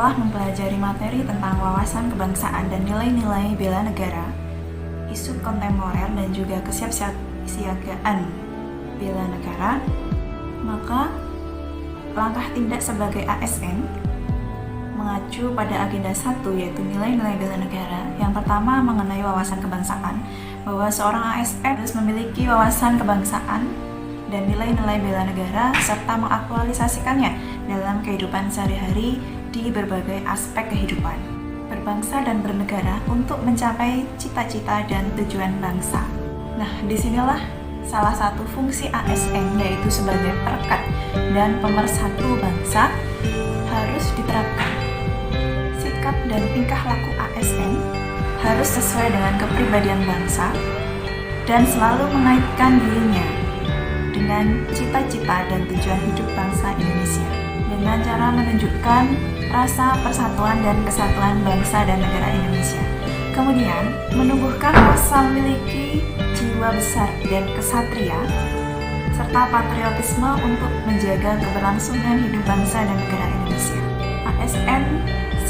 Setelah mempelajari materi tentang wawasan kebangsaan dan nilai-nilai bela negara, isu kontemporer dan juga kesiapsiagaan bela negara, maka langkah tindak sebagai ASN mengacu pada agenda 1 yaitu nilai-nilai bela negara. Yang pertama mengenai wawasan kebangsaan, bahwa seorang ASN harus memiliki wawasan kebangsaan dan nilai-nilai bela negara serta mengaktualisasikannya dalam kehidupan sehari-hari di berbagai aspek kehidupan, berbangsa dan bernegara untuk mencapai cita-cita dan tujuan bangsa. Nah, disinilah salah satu fungsi ASN, yaitu sebagai perekat dan pemersatu bangsa, harus diterapkan. Sikap dan tingkah laku ASN harus sesuai dengan kepribadian bangsa dan selalu mengaitkan dirinya dengan cita-cita dan tujuan hidup bangsa Indonesia dengan cara menunjukkan rasa persatuan dan kesatuan bangsa dan negara Indonesia. Kemudian, menumbuhkan rasa memiliki jiwa besar dan kesatria serta patriotisme untuk menjaga keberlangsungan hidup bangsa dan negara Indonesia. ASN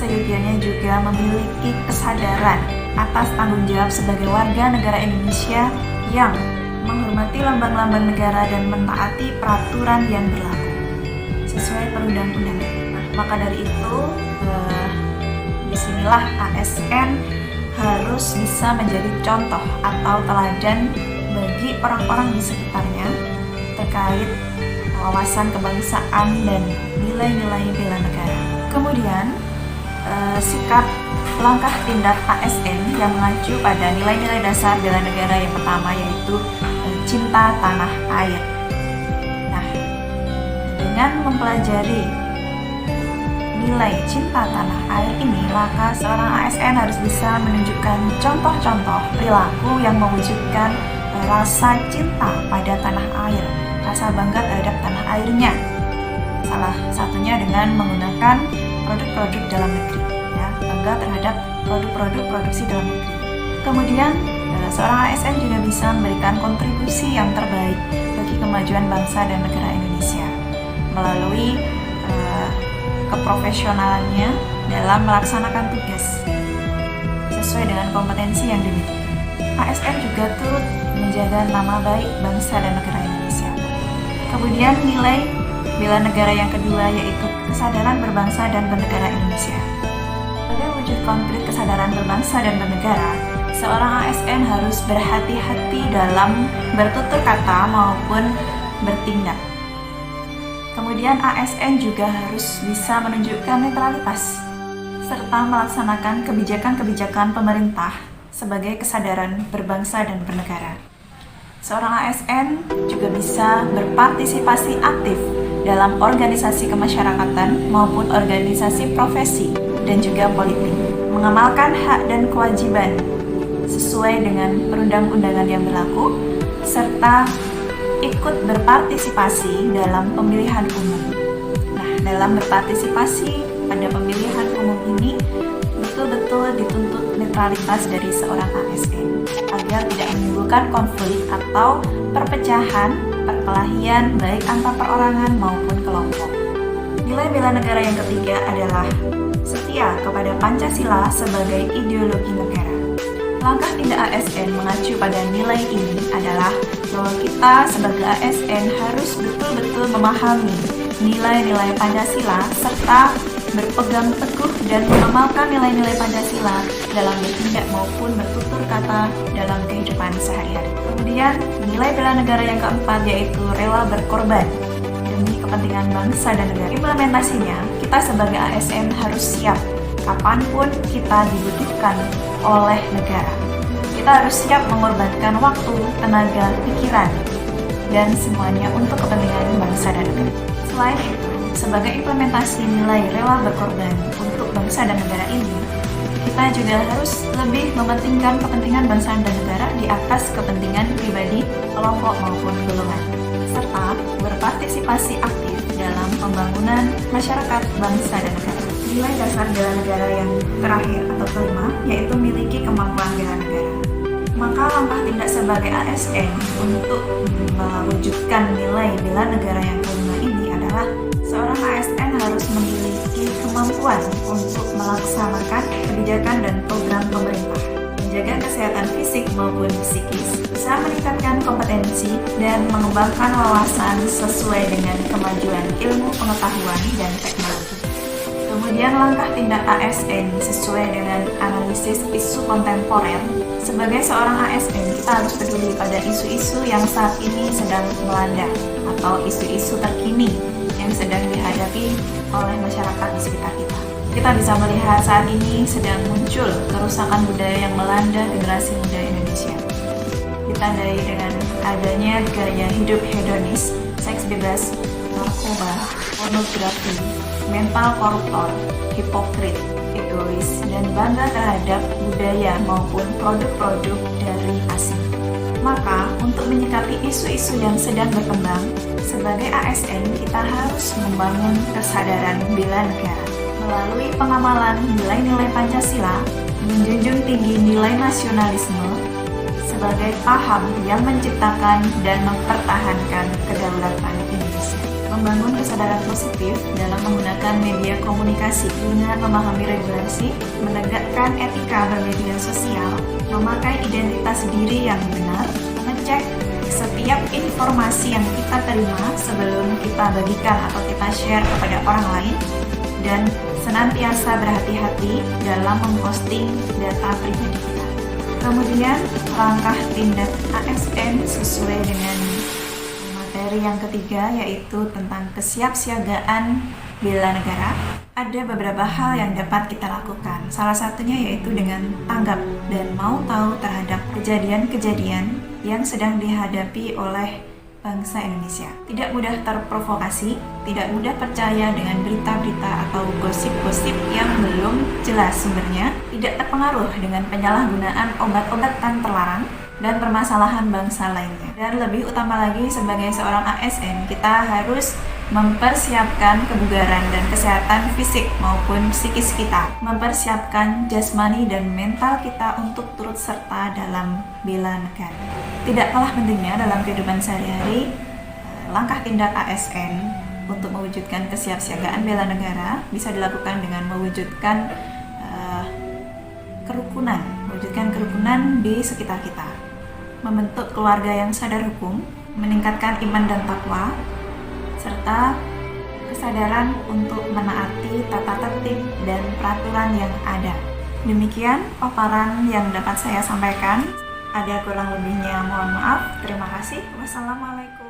seyogianya juga memiliki kesadaran atas tanggung jawab sebagai warga negara Indonesia yang menghormati lambang-lambang negara dan mentaati peraturan yang berlaku sesuai perundang-undangan. Nah, maka dari itu, disinilah ASN harus bisa menjadi contoh atau teladan bagi orang-orang di sekitarnya terkait wawasan kebangsaan dan nilai-nilai bela negara. Kemudian, sikap langkah tindak ASN yang mengacu pada nilai-nilai dasar bela negara yang pertama yaitu cinta tanah air. Nah, dengan mempelajari nilai cinta tanah air ini, maka seorang ASN harus bisa menunjukkan contoh-contoh perilaku yang mewujudkan rasa cinta pada tanah air, rasa bangga terhadap tanah airnya. Salah satunya dengan menggunakan produk-produk dalam negeri, ya, bangga terhadap produk-produk produksi dalam negeri. Kemudian, seorang ASN juga bisa memberikan kontribusi yang terbaik bagi kemajuan bangsa dan negara Indonesia melalui keprofesionalannya dalam melaksanakan tugas sesuai dengan kompetensi yang dimiliki. ASN juga turut menjaga nama baik bangsa dan negara Indonesia. Kemudian nilai bela negara yang kedua yaitu kesadaran berbangsa dan bernegara Indonesia. Sebagai wujud konkret kesadaran berbangsa dan bernegara, seorang ASN harus berhati-hati dalam bertutur kata maupun bertindak. Kemudian ASN juga harus bisa menunjukkan netralitas serta melaksanakan kebijakan-kebijakan pemerintah sebagai kesadaran berbangsa dan bernegara. Seorang ASN juga bisa berpartisipasi aktif dalam organisasi kemasyarakatan maupun organisasi profesi dan juga politik, mengamalkan hak dan kewajiban sesuai dengan perundang-undangan yang berlaku, serta ikut berpartisipasi dalam pemilihan umum. Nah, dalam berpartisipasi pada pemilihan umum ini betul-betul dituntut netralitas dari seorang ASN agar tidak menimbulkan konflik atau perpecahan, perkelahian baik antar perorangan maupun kelompok. Nilai bela negara yang ketiga adalah setia kepada Pancasila sebagai ideologi negara. Langkah tindak ASN mengacu pada nilai ini adalah bahwa kita sebagai ASN harus betul-betul memahami nilai-nilai Pancasila serta berpegang teguh dan mengamalkan nilai-nilai Pancasila dalam bertindak maupun bertutur kata dalam kehidupan sehari-hari. Kemudian, nilai bela negara yang keempat yaitu rela berkorban demi kepentingan bangsa dan negara. Implementasinya, kita sebagai ASN harus siap kapanpun kita dibutuhkan oleh negara. Kita harus siap mengorbankan waktu, tenaga, pikiran, dan semuanya untuk kepentingan bangsa dan negara. Selain itu, sebagai implementasi nilai rela berkorban untuk bangsa dan negara ini, kita juga harus lebih mementingkan kepentingan bangsa dan negara di atas kepentingan pribadi, kelompok maupun golongan, serta berpartisipasi aktif dalam pembangunan masyarakat, bangsa, dan negara. Nilai dasar bela negara yang terakhir atau kelima yaitu miliki kemampuan bela negara. Maka langkah tindak sebagai ASN untuk mewujudkan nilai bela negara yang kelima ini adalah Seorang ASN harus memiliki kemampuan untuk melaksanakan kebijakan dan program pemerintah, menjaga kesehatan fisik maupun psikis, bisa meningkatkan kompetensi dan mengembangkan wawasan sesuai dengan kemajuan ilmu pengetahuan dan teknologi. Kemudian langkah tindak ASN sesuai dengan analisis isu kontemporer. Sebagai seorang ASN, kita harus peduli pada isu-isu yang saat ini sedang melanda atau isu-isu terkini yang sedang dihadapi oleh masyarakat di sekitar kita. Kita bisa melihat saat ini sedang muncul kerusakan budaya yang melanda generasi muda Indonesia. Ditandai dengan adanya gaya hidup hedonis, seks bebas, narkoba, pornografi, mental koruptor, hipokrit, egois, dan bangga terhadap budaya maupun produk-produk dari asing. Maka, untuk menyikapi isu-isu yang sedang berkembang, sebagai ASN kita harus membangun kesadaran bela negara melalui pengamalan nilai-nilai Pancasila, menjunjung tinggi nilai nasionalisme sebagai paham yang menciptakan dan mempertahankan kedaulatan Indonesia. Membangun kesadaran positif dalam menggunakan media komunikasi dengan memahami regulasi, menegakkan etika bermedia sosial, memakai identitas diri yang benar, mengecek setiap informasi yang kita terima sebelum kita bagikan atau kita share kepada orang lain, dan senantiasa berhati-hati dalam memposting data pribadi kita. Kemudian, langkah tindak ASN sesuai dengan materi yang ketiga, yaitu tentang kesiapsiagaan bela negara. Ada beberapa hal yang dapat kita lakukan. Salah satunya yaitu dengan tanggap dan mau tahu terhadap kejadian-kejadian yang sedang dihadapi oleh bangsa Indonesia. Tidak mudah terprovokasi, tidak mudah percaya dengan berita-berita atau gosip-gosip yang belum jelas sumbernya, tidak terpengaruh dengan penyalahgunaan obat-obatan terlarang dan permasalahan bangsa lainnya. Dan lebih utama lagi, sebagai seorang ASN, kita harus mempersiapkan kebugaran dan kesehatan fisik maupun psikis kita, mempersiapkan jasmani dan mental kita untuk turut serta dalam bela negara. Tidak kalah pentingnya dalam kehidupan sehari-hari, langkah tindak ASN untuk mewujudkan kesiapsiagaan bela negara bisa dilakukan dengan mewujudkan kerukunan di sekitar kita, membentuk keluarga yang sadar hukum, meningkatkan iman dan takwa, serta kesadaran untuk menaati tata tertib dan peraturan yang ada. Demikian paparan yang dapat saya sampaikan. Ada kurang lebihnya mohon maaf. Terima kasih. Wassalamualaikum.